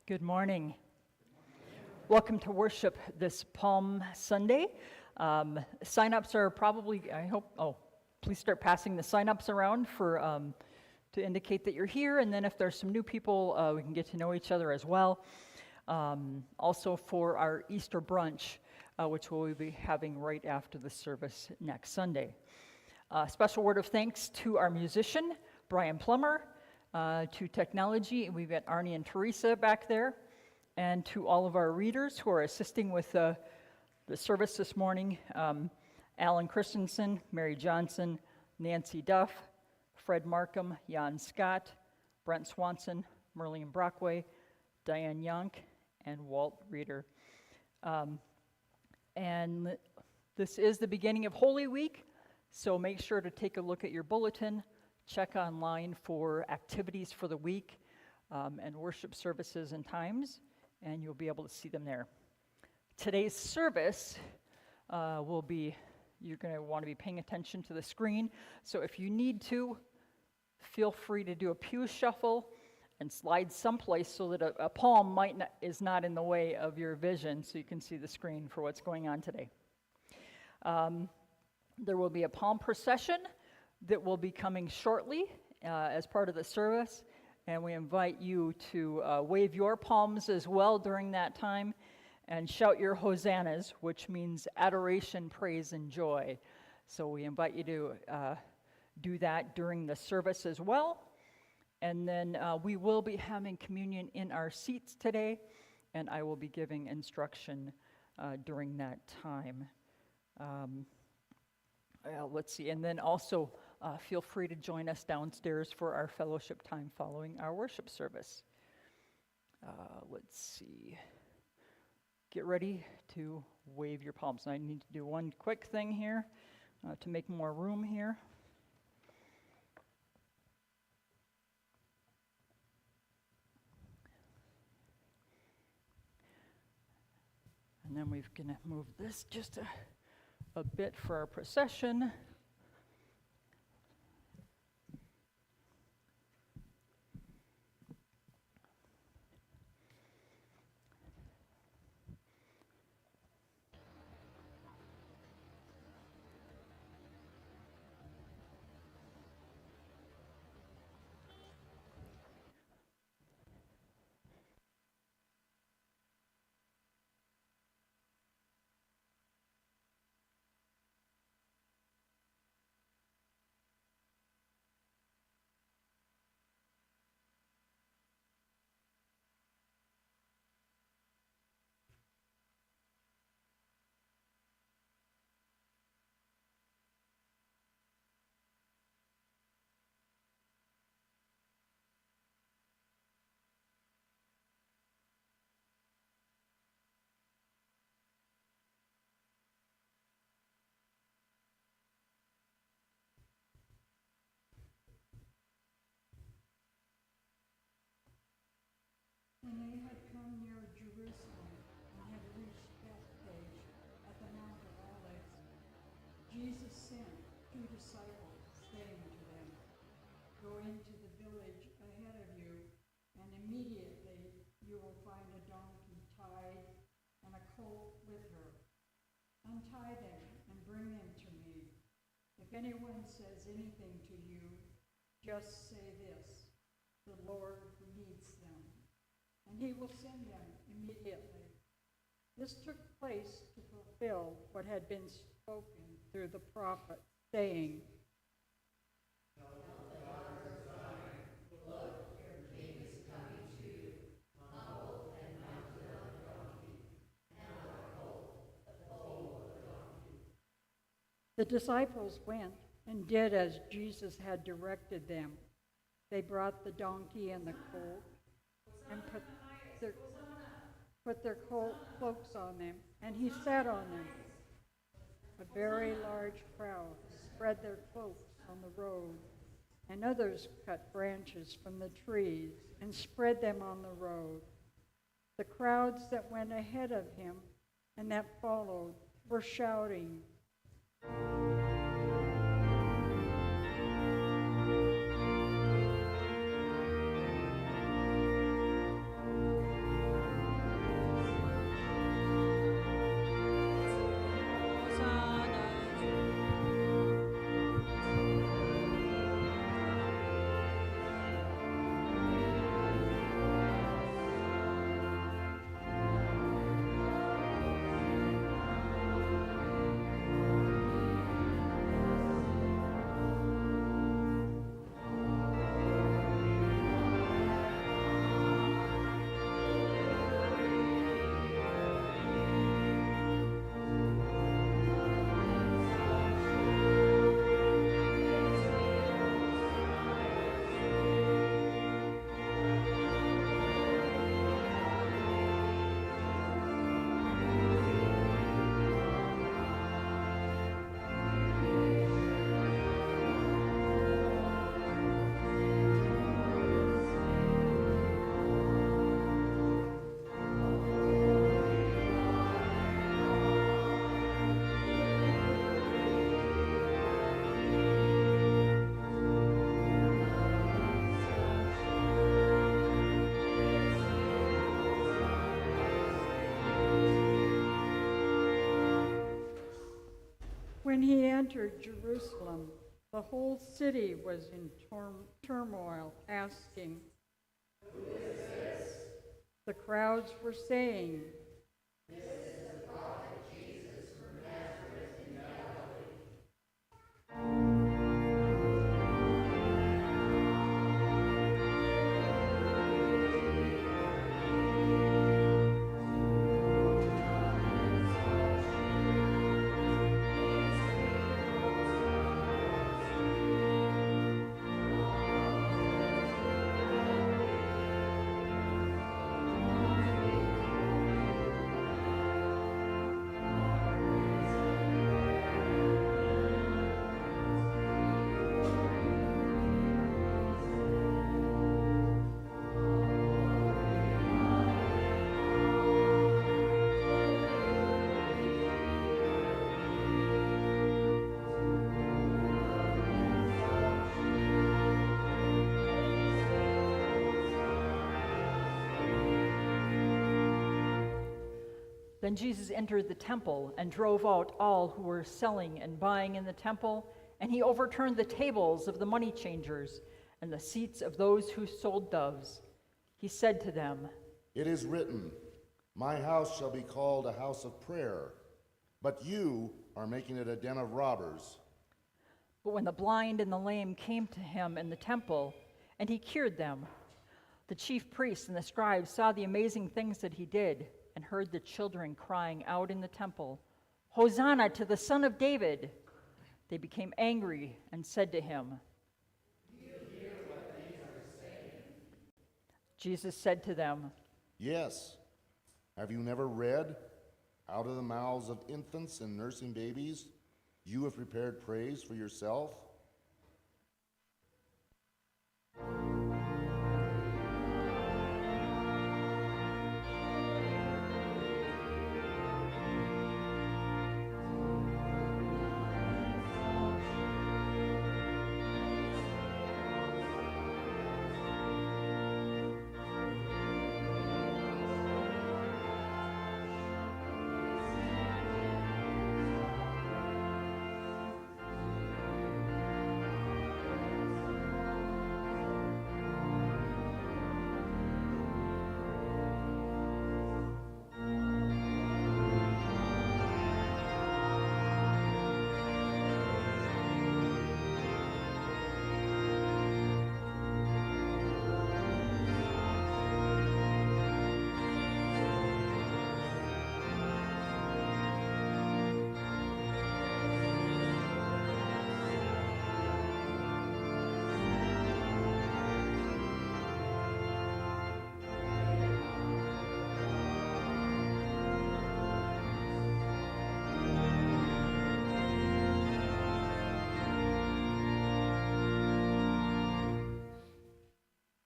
Good morning. Welcome to worship this Palm Sunday. Sign-ups are probably, please start passing the sign-ups around for to indicate that you're here, and then if there's some new people, we can get to know each other as well. Also for our Easter brunch, which we'll be having right after the service next Sunday. Special word of thanks to our musician, Brian Plummer, to technology, we've got Arnie and Teresa back there, and to all of our readers who are assisting with the service this morning, Alan Christensen, Mary Johnson, Nancy Duff, Fred Markham, Jan Scott, Brent Swanson, Merlene Brockway, Diane Yonk, and Walt Reeder. And this is the beginning of Holy Week, so make sure to take a look at your bulletin. Check online for activities for the week and worship services and times, and you'll be able to see them there. Today's service you're going to want to be paying attention to the screen, so if you need to, feel free to do a pew shuffle and slide someplace so that a palm is not in the way of your vision, so you can see the screen for what's going on today. There will be a palm procession that will be coming shortly as part of the service, and we invite you to wave your palms as well during that time and shout your hosannas, which means adoration, praise, and joy. So we invite you to do that during the service as well, and then we will be having communion in our seats today, and I will be giving instruction during that time. Let's see, and then also feel free to join us downstairs for our fellowship time following our worship service. Let's see. Get ready to wave your palms. I need to do one quick thing here to make more room here. And then we're going to move this just a bit for our procession. When they had come near Jerusalem and had reached Bethphage at the Mount of Olives, Jesus sent 2 disciples, saying to them, "Go into the village ahead of you, and immediately you will find a donkey tied and a colt with her. Untie them and bring them to me. If anyone says anything to you, just say this: the Lord needs them, and he will send them immediately." This took place to fulfill what had been spoken through the prophet, saying, "Tell the daughter of Zion, look, your king is coming to you, humble and mounted on a donkey, and on a colt, the foal of a donkey." The disciples went and did as Jesus had directed them. They brought the donkey and the colt and put their cloaks on them, and he sat on them. A very large crowd spread their cloaks on the road, and others cut branches from the trees and spread them on the road. The crowds that went ahead of him and that followed were shouting, entered Jerusalem, the whole city was in turmoil, asking, "Who is this?" The crowds were saying, Then Jesus entered the temple and drove out all who were selling and buying in the temple, and he overturned the tables of the money changers and the seats of those who sold doves. He said to them, "It is written, 'My house shall be called a house of prayer,' but you are making it a den of robbers." But when the blind and the lame came to him in the temple, and he cured them, the chief priests and the scribes saw the amazing things that he did, and heard the children crying out in the temple, "Hosanna to the Son of David!" They became angry and said to him, "Do you hear what these are saying?" Jesus said to them, Yes. Have you never read, "Out of the mouths of infants and nursing babies, you have prepared praise for yourself"?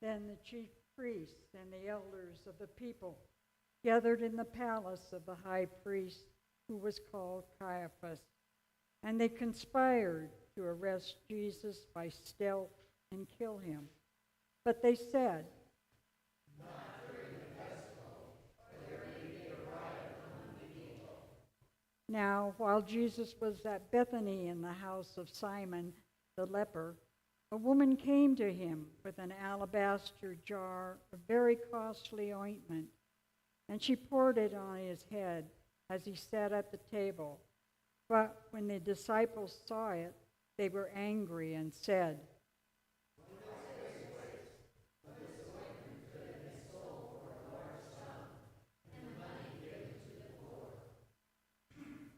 Then the chief priests and the elders of the people gathered in the palace of the high priest, who was called Caiaphas, and they conspired to arrest Jesus by stealth and kill him. But they said, Now, while Jesus was at Bethany in the house of Simon the leper, a woman came to him with an alabaster jar of very costly ointment, and she poured it on his head as he sat at the table. But when the disciples saw it, they were angry and said,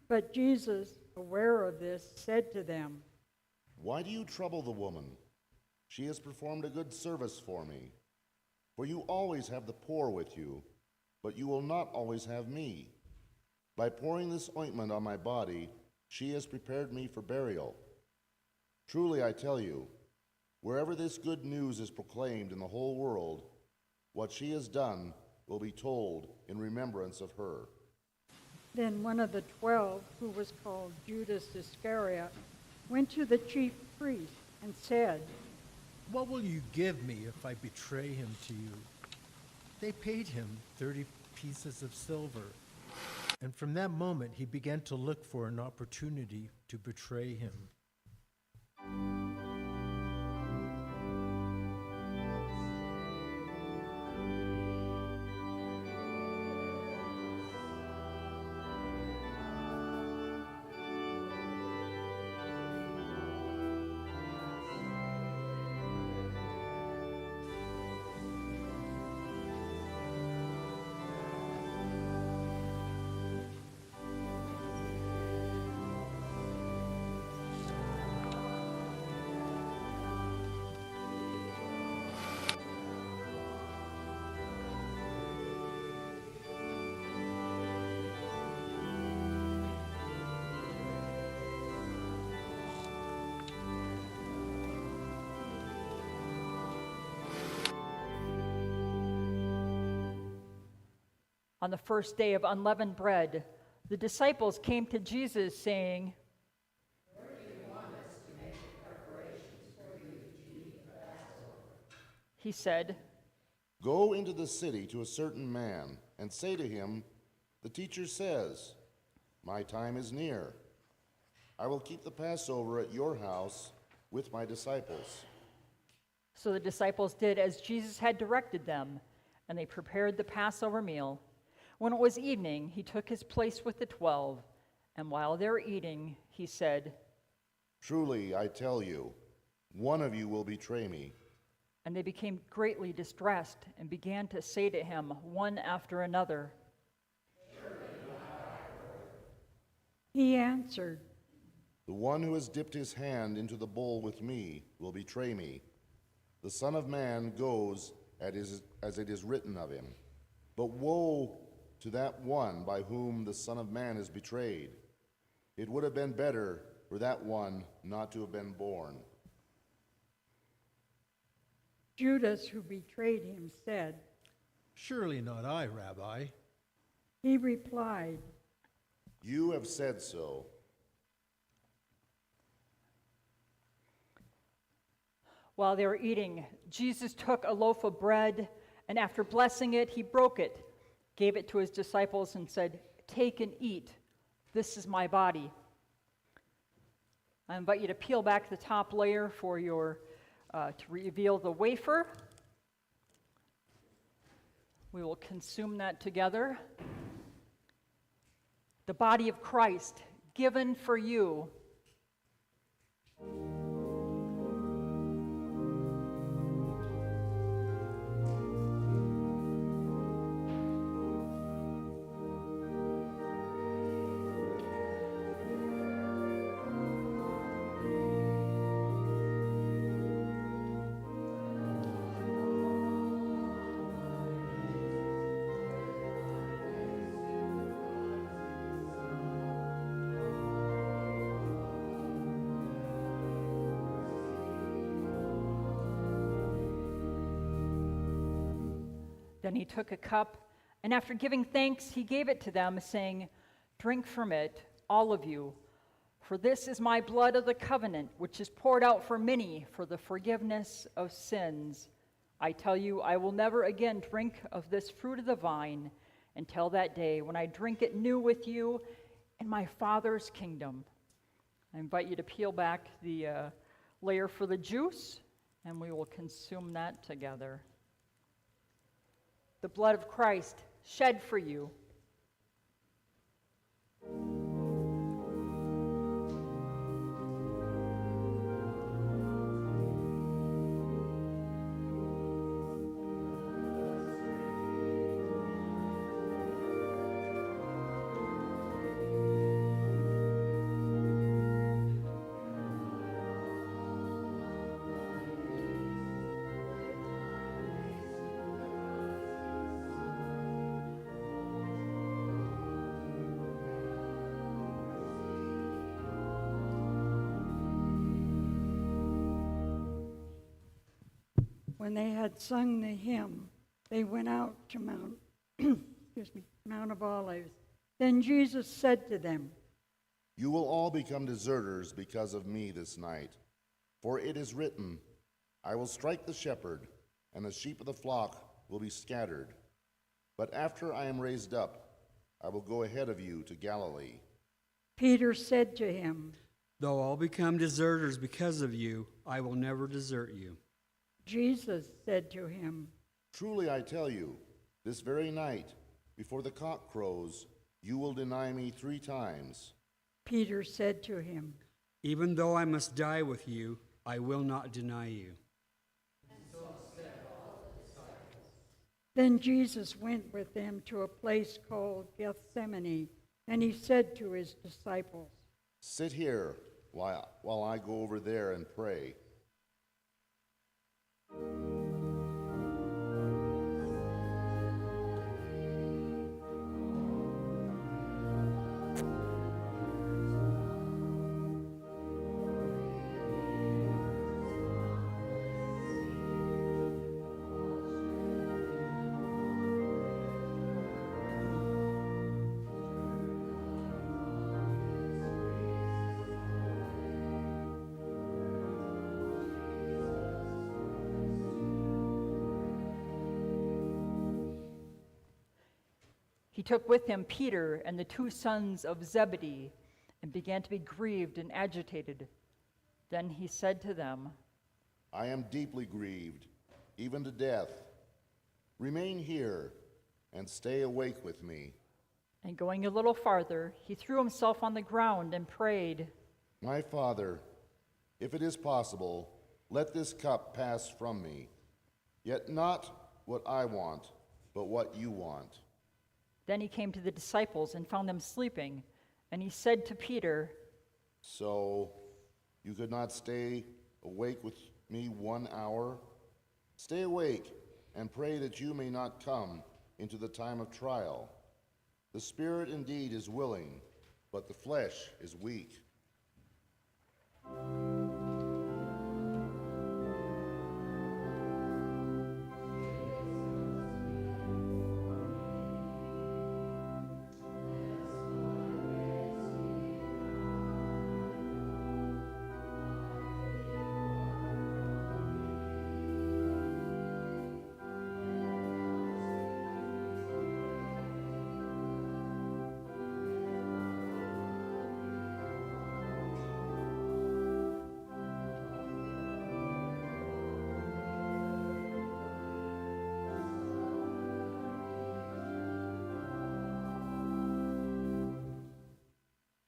But Jesus, aware of this, said to them, Why do you trouble the woman? She has performed a good service for me. For you always have the poor with you, but you will not always have me. By pouring this ointment on my body, she has prepared me for burial. Truly I tell you, wherever this good news is proclaimed in the whole world, what she has done will be told in remembrance of her. Then one of the 12, who was called Judas Iscariot, went to the chief priests and said, What will you give me if I betray him to you? They paid him 30 pieces of silver. And from that moment, he began to look for an opportunity to betray him. On the first day of unleavened bread, the disciples came to Jesus saying, "Where do you want us to make preparations for you to eat the Passover?" He said, Go into the city to a certain man and say to him, the teacher says, my time is near. I will keep the Passover at your house with my disciples. So the disciples did as Jesus had directed them, and they prepared the Passover meal. When it was evening, he took his place with the 12, and while they were eating, he said, Truly, I tell you, one of you will betray me. And they became greatly distressed and began to say to him one after another, He answered, The one who has dipped his hand into the bowl with me will betray me. The Son of Man goes as it is written of him. But woe to that one by whom the Son of Man is betrayed. It would have been better for that one not to have been born. Judas, who betrayed him, said, Surely not I, Rabbi. He replied, You have said so. While they were eating, Jesus took a loaf of bread, and after blessing it, he broke it, gave it to his disciples, and said, Take and eat. This is my body. I invite you to peel back the top layer for to reveal the wafer. We will consume that together. The body of Christ, given for you. Then he took a cup, and after giving thanks, he gave it to them, saying, Drink from it, all of you, for this is my blood of the covenant, which is poured out for many for the forgiveness of sins. I tell you, I will never again drink of this fruit of the vine until that day when I drink it new with you in my Father's kingdom. I invite you to peel back the layer for the juice, and we will consume that together. The blood of Christ shed for you. When they had sung the hymn, they went out to Mount of Olives. Then Jesus said to them, You will all become deserters because of me this night. For it is written, I will strike the shepherd, and the sheep of the flock will be scattered. But after I am raised up, I will go ahead of you to Galilee. Peter said to him, Though all become deserters because of you, I will never desert you. Jesus said to him, Truly I tell you, this very night, before the cock crows, you will deny me 3 times. Peter said to him, Even though I must die with you, I will not deny you. Then Jesus went with them to a place called Gethsemane, and he said to his disciples, Sit here while I go over there and pray. He took with him Peter and the 2 sons of Zebedee and began to be grieved and agitated. Then he said to them, I am deeply grieved, even to death. Remain here and stay awake with me. And going a little farther, he threw himself on the ground and prayed, My Father, if it is possible, let this cup pass from me. Yet not what I want, but what you want. Then he came to the disciples and found them sleeping, and he said to Peter, So you could not stay awake with me 1 hour? Stay awake and pray that you may not come into the time of trial. The spirit indeed is willing, but the flesh is weak.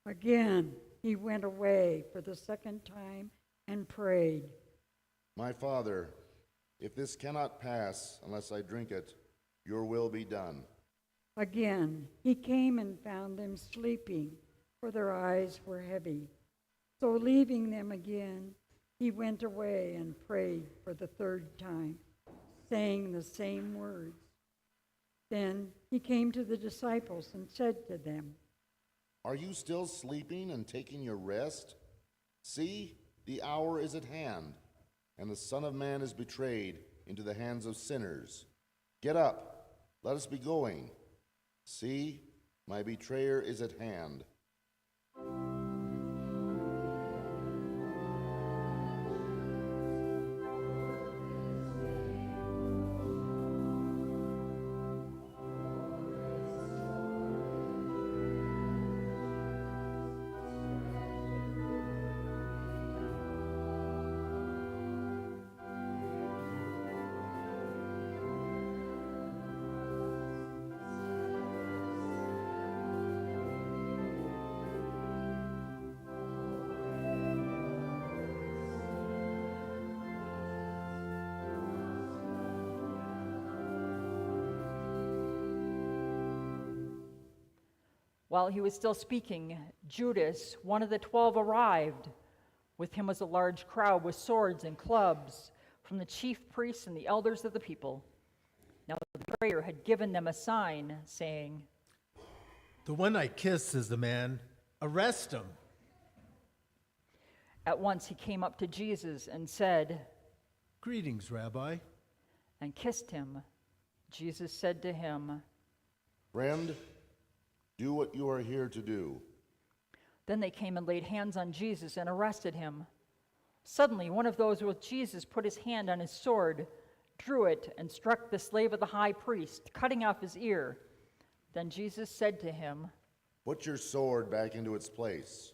Again, he went away for the second time and prayed, My Father, if this cannot pass unless I drink it, your will be done. Again, he came and found them sleeping, for their eyes were heavy. So leaving them again, he went away and prayed for the 3rd time, saying the same words. Then he came to the disciples and said to them, Are you still sleeping and taking your rest? See, the hour is at hand, and the Son of Man is betrayed into the hands of sinners. Get up, let us be going. See, my betrayer is at hand. While he was still speaking, Judas, one of the 12, arrived. With him was a large crowd with swords and clubs from the chief priests and the elders of the people. Now the betrayer had given them a sign, saying, The one I kiss is the man. Arrest him. At once he came up to Jesus and said, Greetings, Rabbi. and kissed him. Jesus said to him, Friend, do what you are here to do. Then they came and laid hands on Jesus and arrested him. Suddenly, one of those with Jesus put his hand on his sword, drew it, and struck the slave of the high priest, cutting off his ear. Then Jesus said to him, Put your sword back into its place,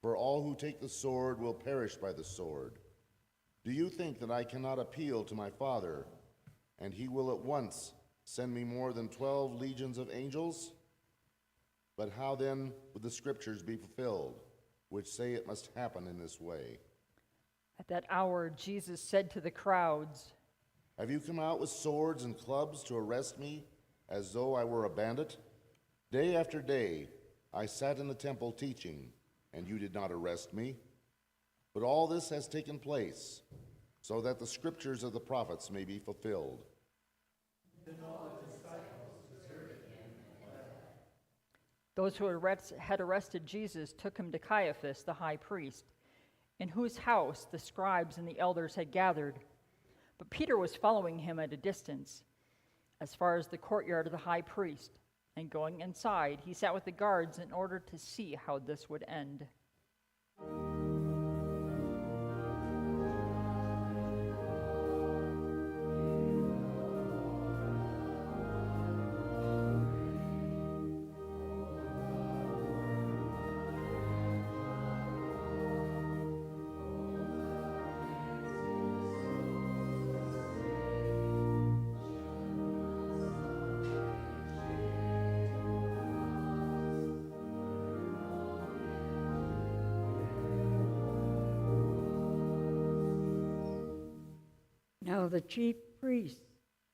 for all who take the sword will perish by the sword. Do you think that I cannot appeal to my Father, and he will at once send me more than 12 legions of angels? But how then would the scriptures be fulfilled, which say it must happen in this way? At that hour, Jesus said to the crowds, Have you come out with swords and clubs to arrest me, as though I were a bandit? Day after day, I sat in the temple teaching, and you did not arrest me. But all this has taken place, so that the scriptures of the prophets may be fulfilled. Those who had arrested Jesus took him to Caiaphas, the high priest, in whose house the scribes and the elders had gathered. But Peter was following him at a distance, as far as the courtyard of the high priest. And going inside, he sat with the guards in order to see how this would end. Now the chief priests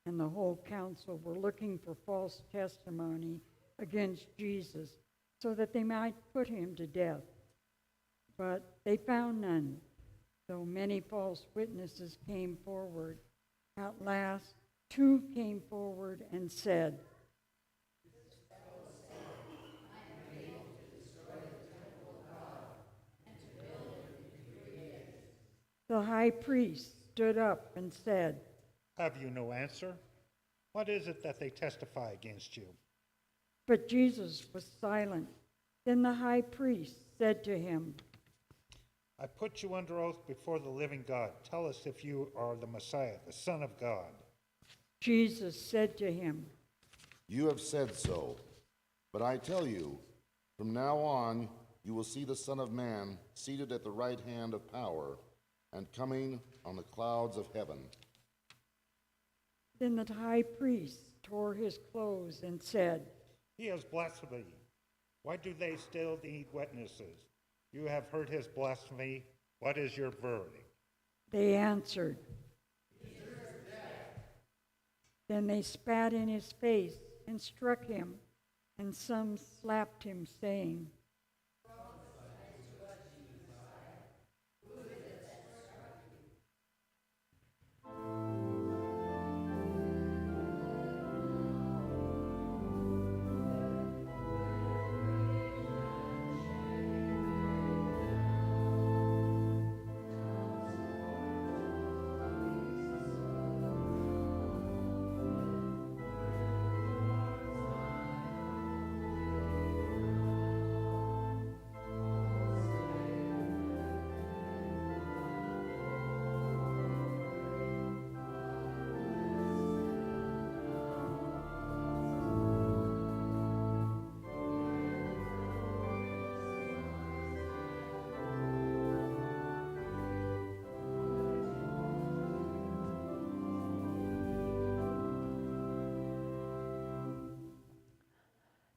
and the whole council were looking for false testimony against Jesus so that they might put him to death. But they found none, though many false witnesses came forward. At last, 2 came forward and said, The high priest stood up and said, Have you no answer? What is it that they testify against you? But Jesus was silent. Then the high priest said to him, I put you under oath before the living God. Tell us if you are the Messiah, the Son of God. Jesus said to him, You have said so, but I tell you, from now on you will see the Son of Man seated at the right hand of power and coming on the clouds of heaven. Then the high priest tore his clothes and said, He has blasphemed. Why do they still need witnesses? You have heard his blasphemy. What is your verdict? They answered. Then they spat in his face and struck him, and some slapped him, saying,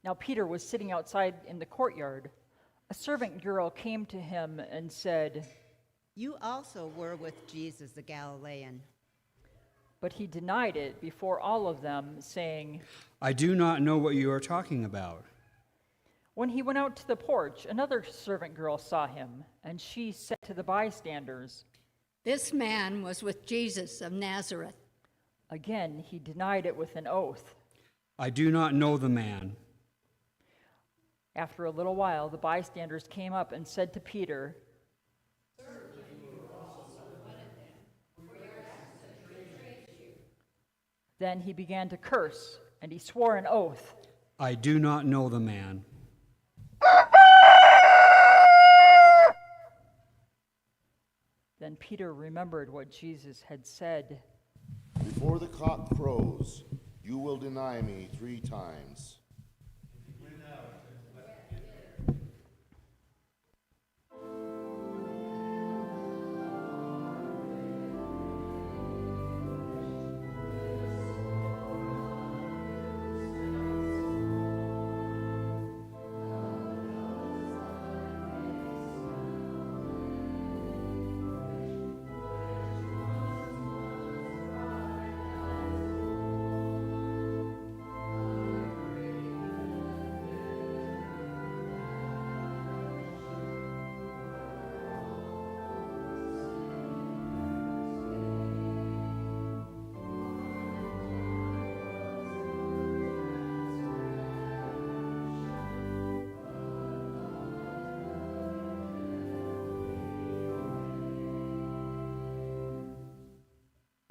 Now Peter was sitting outside in the courtyard. A servant girl came to him and said, You also were with Jesus the Galilean. but he denied it before all of them, saying, I do not know what you are talking about. When he went out to the porch, another servant girl saw him, and she said to the bystanders, This man was with Jesus of Nazareth. Again, he denied it with an oath. I do not know the man. After a little while, the bystanders came up and said to Peter, Then he began to curse, and he swore an oath. I do not know the man. Then Peter remembered what Jesus had said. Before the cock crows, you will deny me 3 times.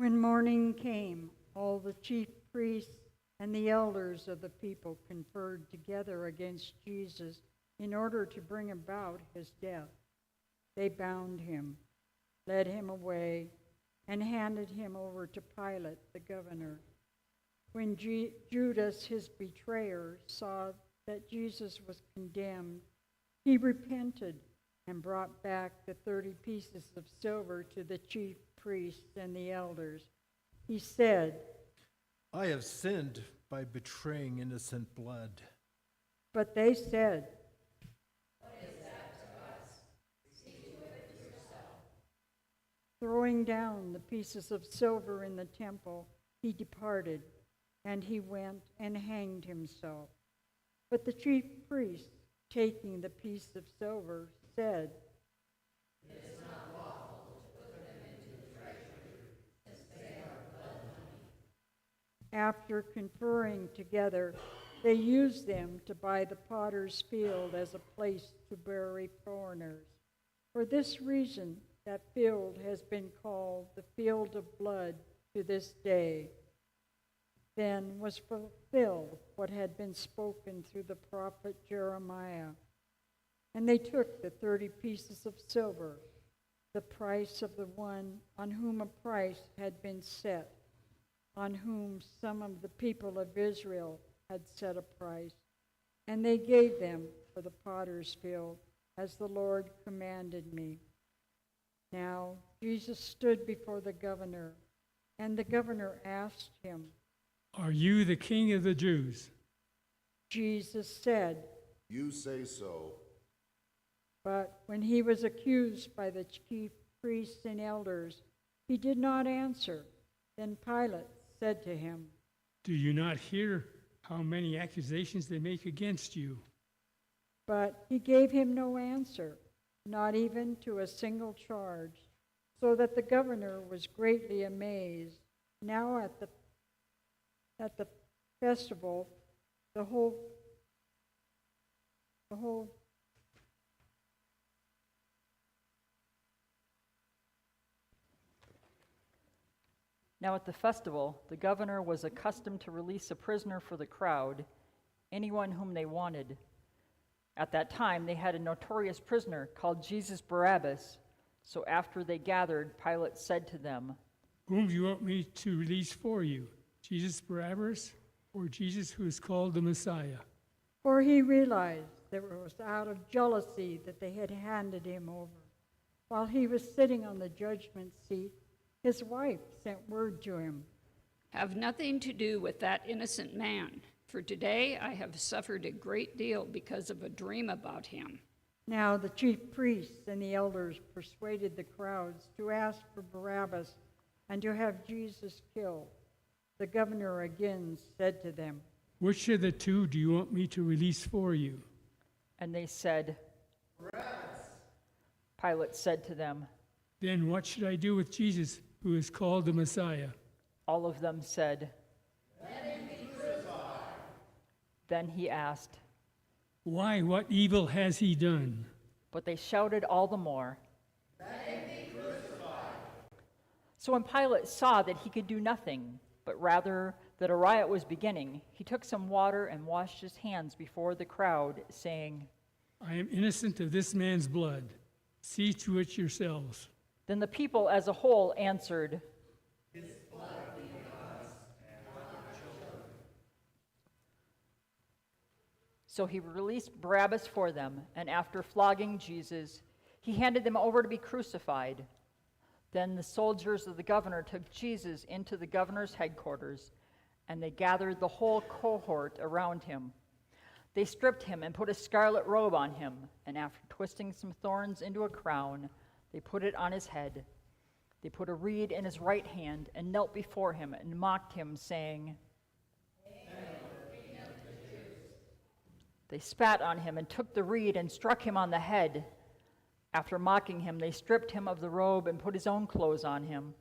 When morning came, all the chief priests and the elders of the people conferred together against Jesus in order to bring about his death. They bound him, led him away, and handed him over to Pilate, the governor. When Judas, his betrayer, saw that Jesus was condemned, he repented and brought back the 30 pieces of silver to the chief priests and the elders. He said, I have sinned by betraying innocent blood. but they said, throwing down the pieces of silver in the temple, he departed, and he went and hanged himself. But the chief priests, taking the piece of silver, said, after conferring together, they used them to buy the potter's field as a place to bury foreigners. For this reason, that field has been called the field of blood to this day. Then was fulfilled what had been spoken through the prophet Jeremiah. And they took the 30 pieces of silver, the price of the one on whom a price had been set, on whom some of the people of Israel had set a price, and they gave them for the potter's field, as the Lord commanded me. Now Jesus stood before the governor, and the governor asked him, Are you the king of the Jews? Jesus said, You say so. but when he was accused by the chief priests and elders, he did not answer. Then Pilate said to him, Do you not hear how many accusations they make against you? but he gave him no answer, not even to a single charge, so that the governor was greatly amazed. Now at the festival, the whole Now at the festival, the governor was accustomed to release a prisoner for the crowd, anyone whom they wanted. At that time, they had a notorious prisoner called Jesus Barabbas. So after they gathered, Pilate said to them, Whom do you want me to release for you? Jesus Barabbas or Jesus who is called the Messiah? For he realized that it was out of jealousy that they had handed him over. While he was sitting on the judgment seat, his wife sent word to him, Have nothing to do with that innocent man, for today I have suffered a great deal because of a dream about him. Now the chief priests and the elders persuaded the crowds to ask for Barabbas and to have Jesus killed. The governor again said to them, Which of the two do you want me to release for you? and they said, Barabbas. Pilate said to them, Then what should I do with Jesus who is called the Messiah? all of them said, Let him be crucified. Then he asked, Why, what evil has he done? but they shouted all the more, Let him be crucified. So when Pilate saw that he could do nothing, but rather that a riot was beginning, he took some water and washed his hands before the crowd, saying, I am innocent of this man's blood. See to it yourselves. Then the people as a whole answered, So he released Barabbas for them, and after flogging Jesus, he handed them over to be crucified. Then the soldiers of the governor took Jesus into the governor's headquarters, and they gathered the whole cohort around him. They stripped him and put a scarlet robe on him, and after twisting some thorns into a crown, they put it on his head. They put a reed in his right hand and knelt before him and mocked him, saying, They spat on him and took the reed and struck him on the head. After mocking him, they stripped him of the robe and put his own clothes on him.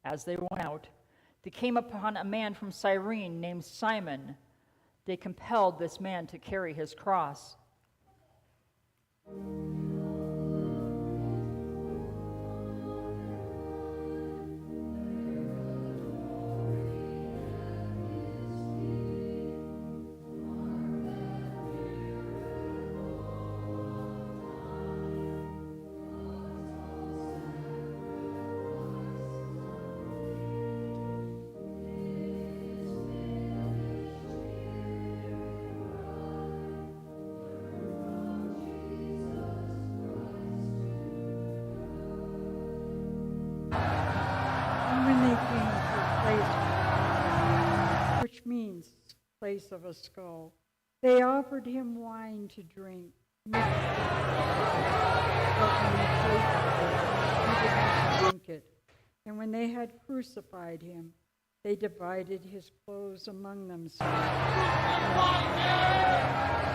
As they went out, they came upon a man from Cyrene named Simon. They compelled this man to carry his cross. place of a skull. They offered him wine to drink, mixed with but when he tasted it, he did not drink it. And when they had crucified him, they divided his clothes among themselves.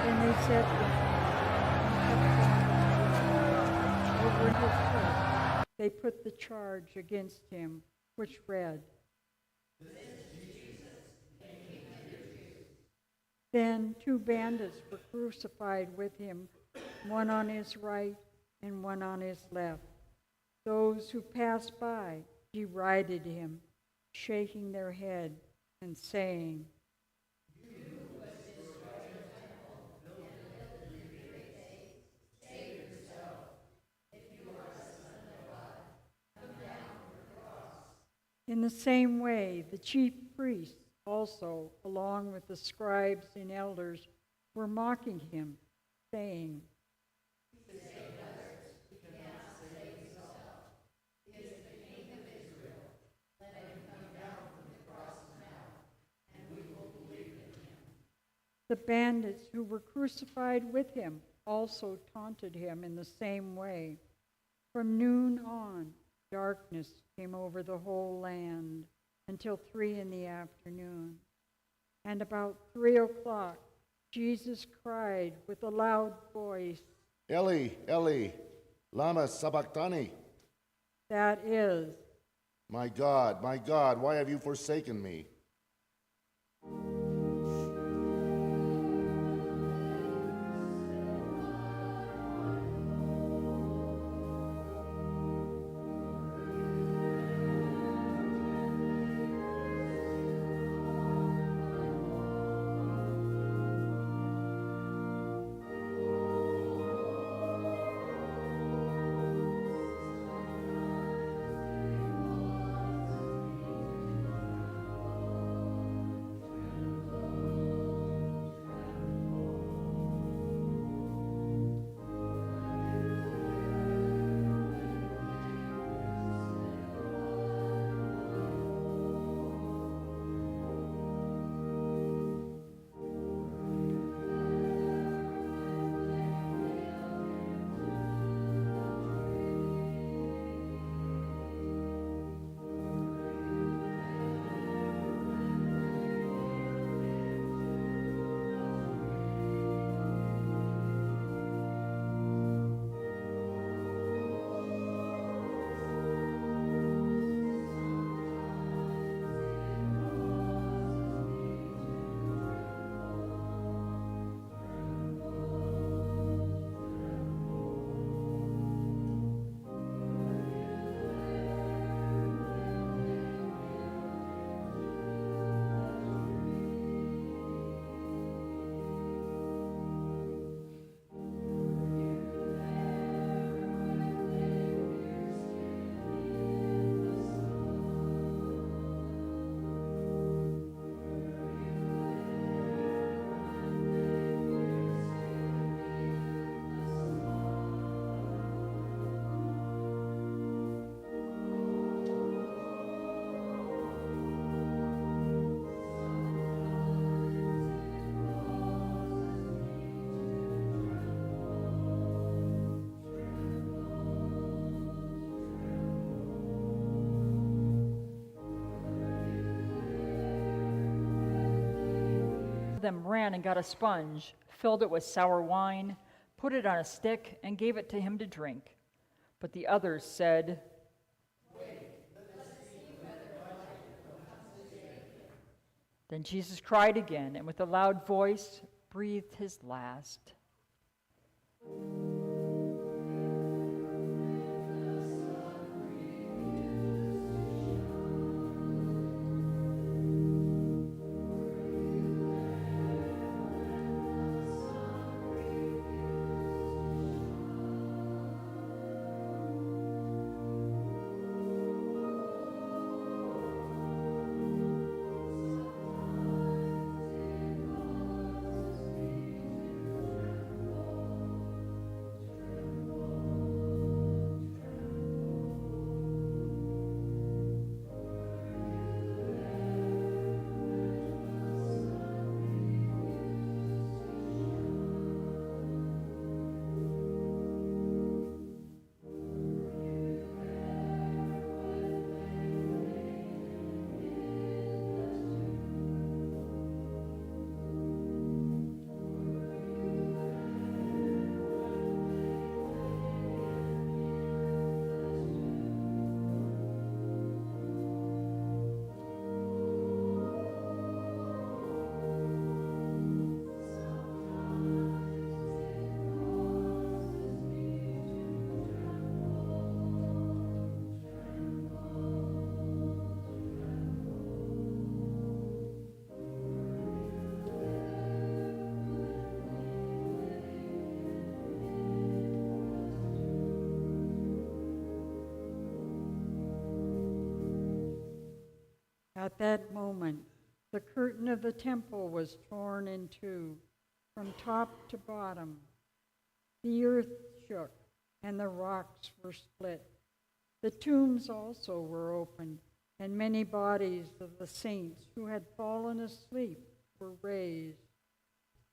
Then they set him over his head. They put the charge against him, which read, Then 2 bandits were crucified with him, one on his right and one on his left. Those who passed by derided him, shaking their head and saying, In the same way, the chief priests also, along with the scribes and elders, were mocking him, saying, The bandits who were crucified with him also taunted him in the same way. From noon on, darkness came over the whole land until 3 p.m. And about 3 o'clock, Jesus cried with a loud voice, Eli, Eli, lama sabachthani? that is, My God, why have you forsaken me? Them ran and got a sponge, filled it with sour wine, put it on a stick, and gave it to him to drink. But the others said, Then Jesus cried again, and with a loud voice breathed his last. At that moment, the curtain of the temple was torn in two, from top to bottom. The earth shook, and the rocks were split. The tombs also were opened, and many bodies of the saints who had fallen asleep were raised.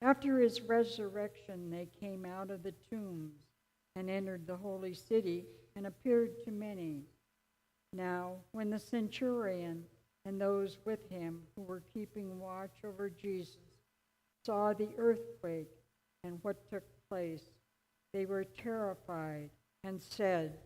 After his resurrection, they came out of the tombs and entered the holy city and appeared to many. Now, when the centurion and those with him who were keeping watch over Jesus saw the earthquake and what took place, they were terrified and said,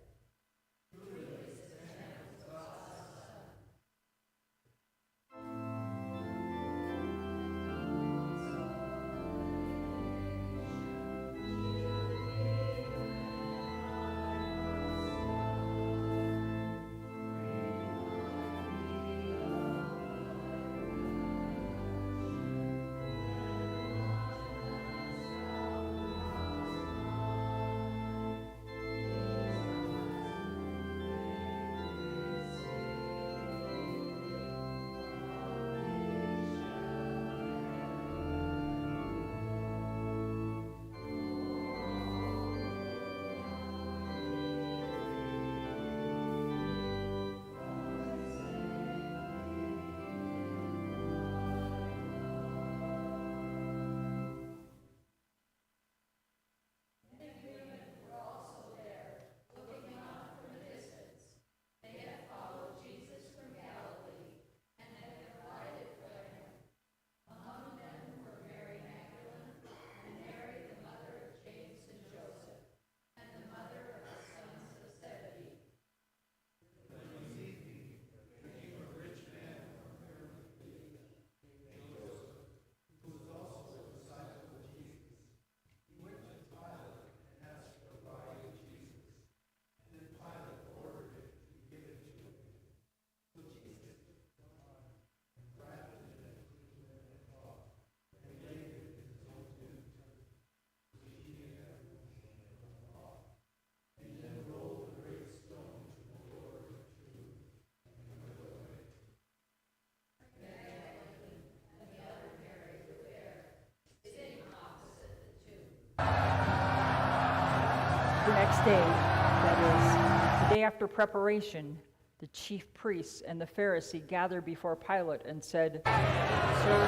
The next day, that is, the day after preparation, the chief priests and the Pharisee gathered before Pilate and said, "Sir,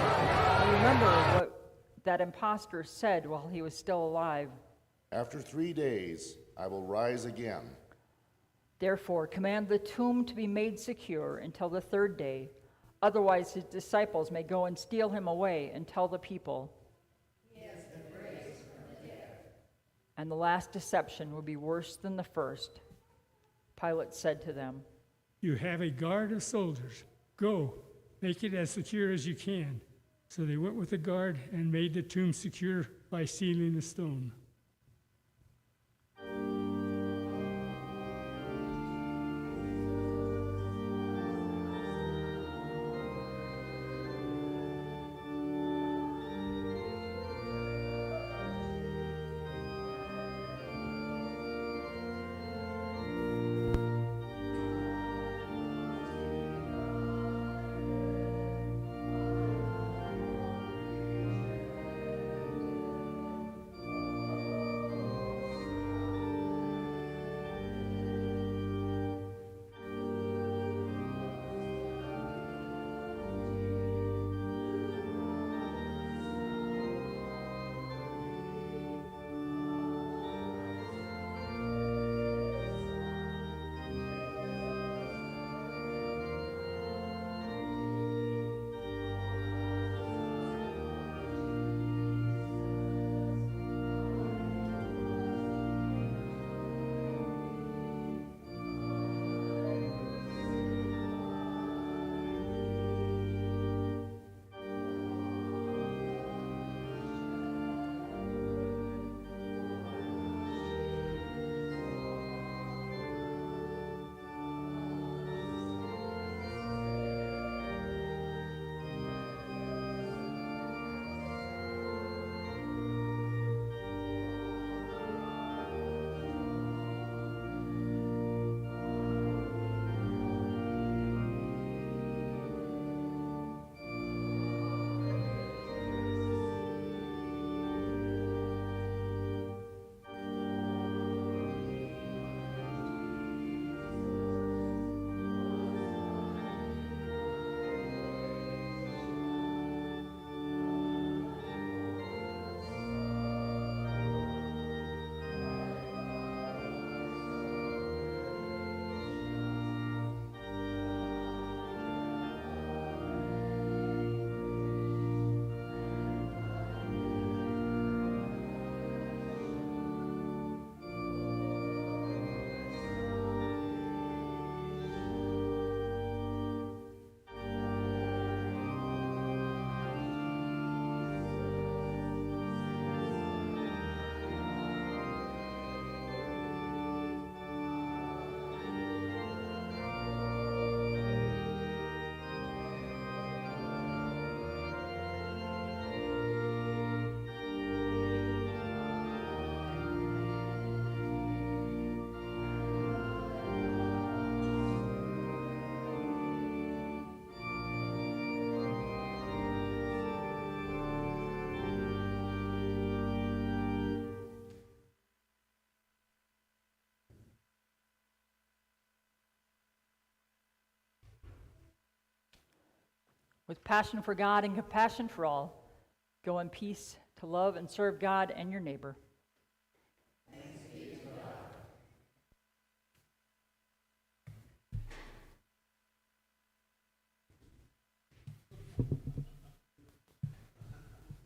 remember what that impostor said while he was still alive. After 3 days, I will rise again." Therefore, command the tomb to be made secure until the third day. Otherwise, his disciples may go and steal him away and tell the people. And the last deception will be worse than the first. Pilate said to them, You have a guard of soldiers. Go, make it as secure as you can. So they went with the guard and made the tomb secure by sealing the stone. with passion for God and compassion for all, go in peace to love and serve God and your neighbor.